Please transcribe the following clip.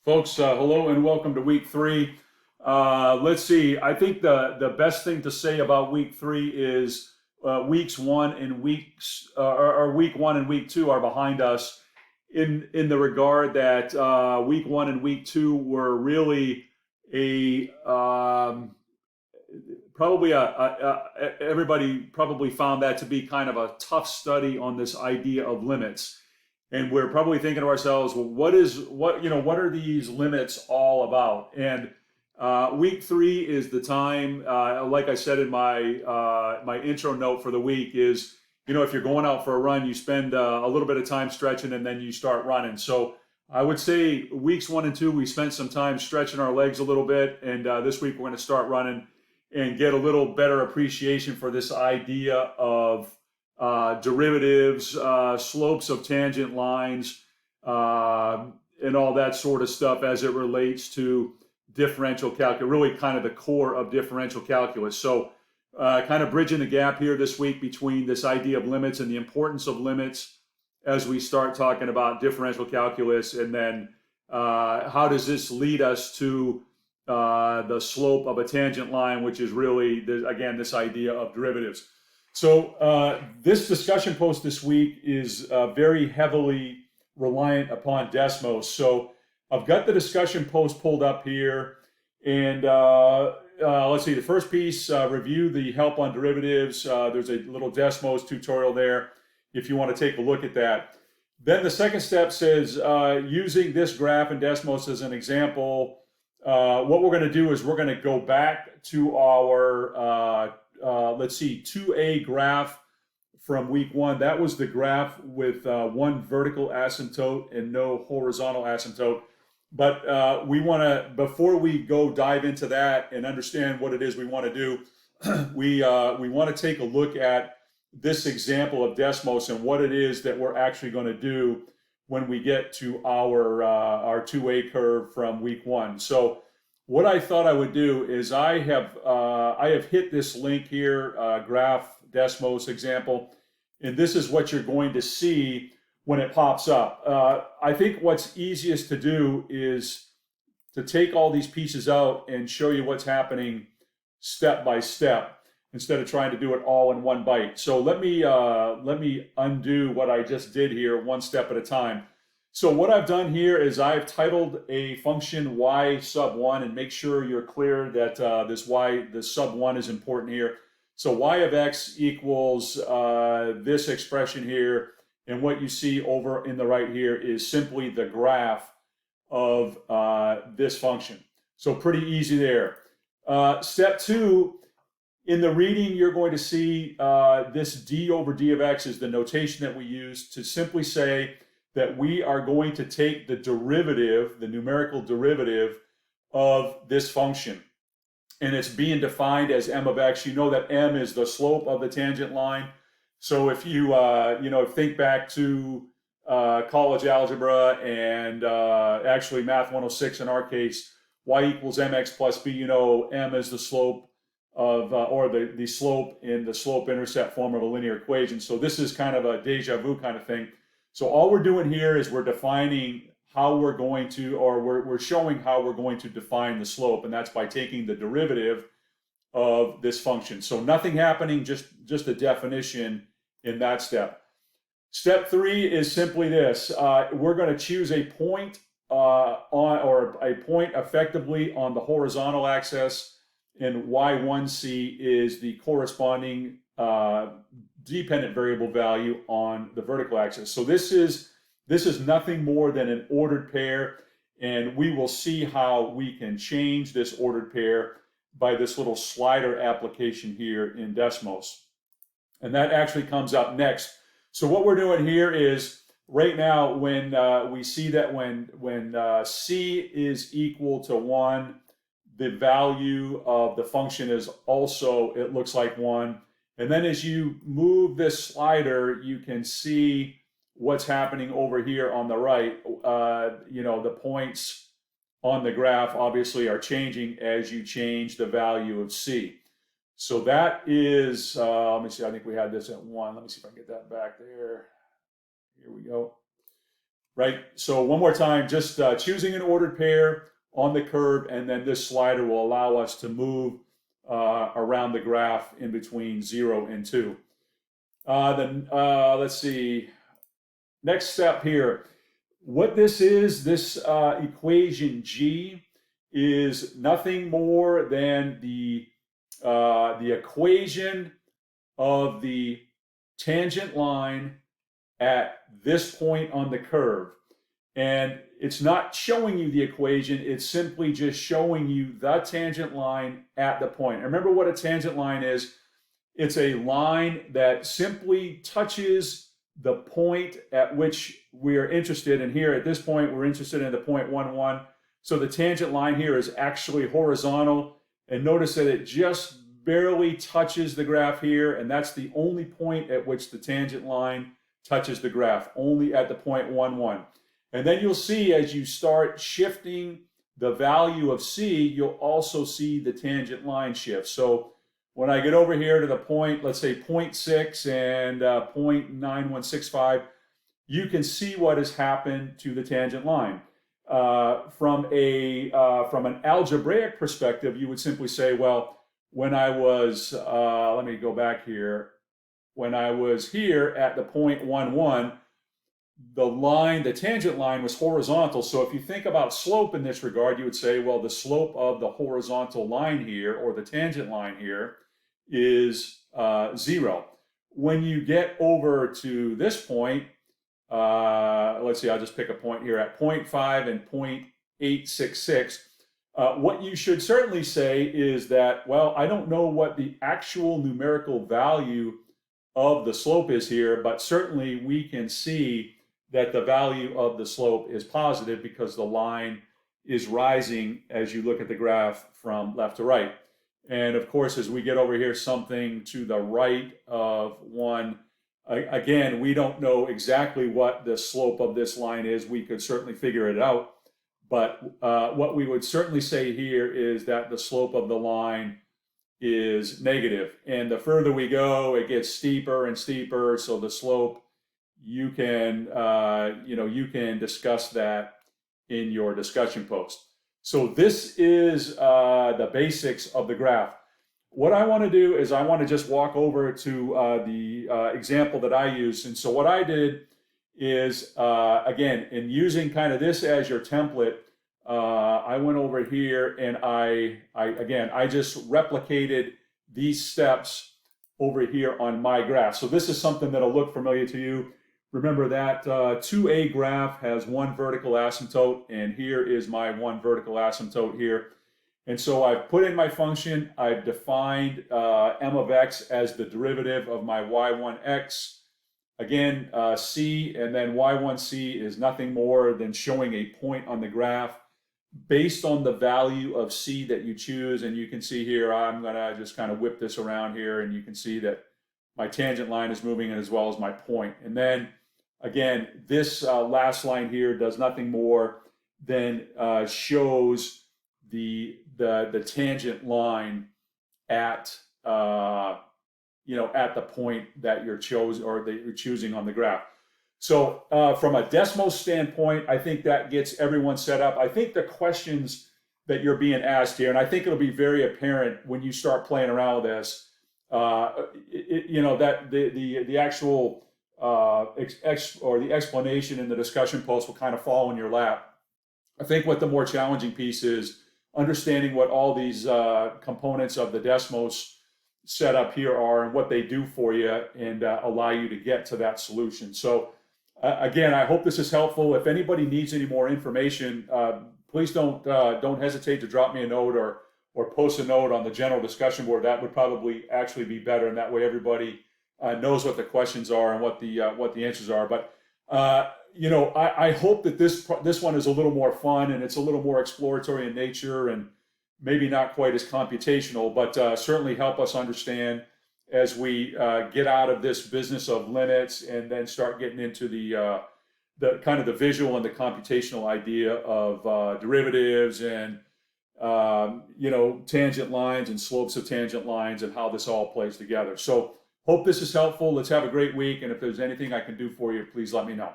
Folks, hello and welcome to week three. Let's see. I think the best thing to say about week three is weeks one and weeks or week one and week two are behind us. In the regard that week one and week two were really a probably everybody probably found that to be kind of a tough study on this idea of limits, and we're probably thinking to ourselves, well, what are these limits all about? And week three is the time, like I said in my intro note for the week, is if you're going out for a run, you spend a little bit of time stretching and then you start running. So I would say weeks one and two, we spent some time stretching our legs a little bit, and this week we're going to start running and get a little better appreciation for this idea of derivatives, slopes of tangent lines, and all that sort of stuff as it relates to differential calculus, really kind of the core of differential calculus. So kind of bridging the gap here this week between this idea of limits and the importance of limits as we start talking about differential calculus, and then how does this lead us to the slope of a tangent line, which is really, again, this idea of derivatives. So this discussion post this week is very heavily reliant upon Desmos. So I've got the discussion post pulled up here, and let's see, the first piece, review the help on derivatives. There's a little Desmos tutorial there if you want to take a look at that. Then the second step says, using this graph in Desmos as an example, what we're going to do is we're going to go back to our, let's see, 2A graph from week one. That was the graph with one vertical asymptote and no horizontal asymptote. But we want to, before we go dive into that and understand what it is we want to do, we want to take a look at this example of Desmos and what it is that we're actually going to do when we get to our 2A curve from week one. So what I thought I would do is I have hit this link here, graph Desmos example, and this is what you're going to see when it pops up. I think what's easiest to do is to take all these pieces out and show you what's happening step by step, instead of trying to do it all in one bite. So let me undo what I just did here one step at a time. So what I've done here is I've titled a function y sub 1, and make sure you're clear that this sub 1 is important here. So y of x equals this expression here, and what you see over in the right here is simply the graph of this function. So pretty easy there. Step two, in the reading, you're going to see this d over d of x is the notation that we use to simply say that we are going to take the derivative, the numerical derivative of this function. And it's being defined as m of x. You know that m is the slope of the tangent line. So if you, think back to college algebra and actually Math 106 in our case, y equals mx plus b, m is the slope of, or the slope in the slope-intercept form of a linear equation. So this is kind of a deja vu kind of thing. So all we're doing here is we're defining how we're going to, or we're showing how we're going to define the slope, and that's by taking the derivative of this function. So nothing happening, just a definition in that step. Step three is simply this. We're going to choose a point a point effectively on the horizontal axis, and y1c is the corresponding dependent variable value on the vertical axis. So this is nothing more than an ordered pair, and we will see how we can change this ordered pair by this little slider application here in Desmos. And that actually comes up next. So what we're doing here is, right now, when we see that when c is equal to 1, the value of the function is also, it looks like 1. And then as you move this slider, you can see what's happening over here on the right. The points on the graph obviously are changing as you change the value of c. So that is, let me see, I think we had this at 1. Let me see if I can get that back there. Here we go. right? So one more time, just choosing an ordered pair on the curve, and then this slider will allow us to move around the graph in between 0 and 2. Then let's see, next step here. What this is, this equation G is nothing more than the equation of the tangent line at this point on the curve. And it's not showing you the equation, it's simply just showing you the tangent line at the point. And remember what a tangent line is. It's a line that simply touches the point at which we're interested in. Here at this point, we're interested in the point 1, 1. So the tangent line here is actually horizontal. And notice that it just barely touches the graph here. And that's the only point at which the tangent line touches the graph, only at the point 1, 1. And then you'll see as you start shifting the value of C, you'll also see the tangent line shift. So when I get over here to the point, let's say 0.6 and 0.9165, you can see what has happened to the tangent line. From an algebraic perspective, you would simply say, well, when I was, let me go back here. When I was here at the point 1, 1, the tangent line was horizontal. So if you think about slope in this regard, you would say, well, the slope of the horizontal line here, or the tangent line here, is 0. When you get over to this point, let's see, I'll just pick a point here at 0.5 and 0.866. What you should certainly say is that, well, I don't know what the actual numerical value of the slope is here, but certainly we can see that the value of the slope is positive because the line is rising as you look at the graph from left to right. And of course, as we get over here, something to the right of 1, again, we don't know exactly what the slope of this line is. We could certainly figure it out. But what we would certainly say here is that the slope of the line is negative. And the further we go, it gets steeper and steeper. So the slope, you can discuss that in your discussion post. So this is the basics of the graph. What I want to do is I want to just walk over to the example that I used. And so what I did is, again, in using kind of this as your template, I went over here and I just replicated these steps over here on my graph. So this is something that'll look familiar to you. Remember that 2A graph has one vertical asymptote, and here is my one vertical asymptote here. And so I've put in my function, I've defined m of x as the derivative of my y1x. Again, c and then y1c is nothing more than showing a point on the graph based on the value of c that you choose. And you can see here, I'm gonna just kind of whip this around here, and you can see that my tangent line is moving as well as my point. And then again, this last line here does nothing more than shows the tangent line at at the point that you're choosing on the graph. So from a Desmos standpoint, I think that gets everyone set up. I think the questions that you're being asked here, and I think it'll be very apparent when you start playing around with this, that the actual the explanation in the discussion post will kind of fall in your lap. I think what the more challenging piece is understanding what all these components of the Desmos setup here are and what they do for you and allow you to get to that solution. So again, I hope this is helpful. If anybody needs any more information, please don't hesitate to drop me a note or post a note on the general discussion board. That would probably actually be better, and that way everybody knows what the questions are and what the answers are. But I hope that this one is a little more fun and it's a little more exploratory in nature and maybe not quite as computational, but certainly help us understand as we get out of this business of limits and then start getting into the kind of the visual and the computational idea of derivatives and tangent lines and slopes of tangent lines and how this all plays together. So hope this is helpful. Let's have a great week. And if there's anything I can do for you, please let me know.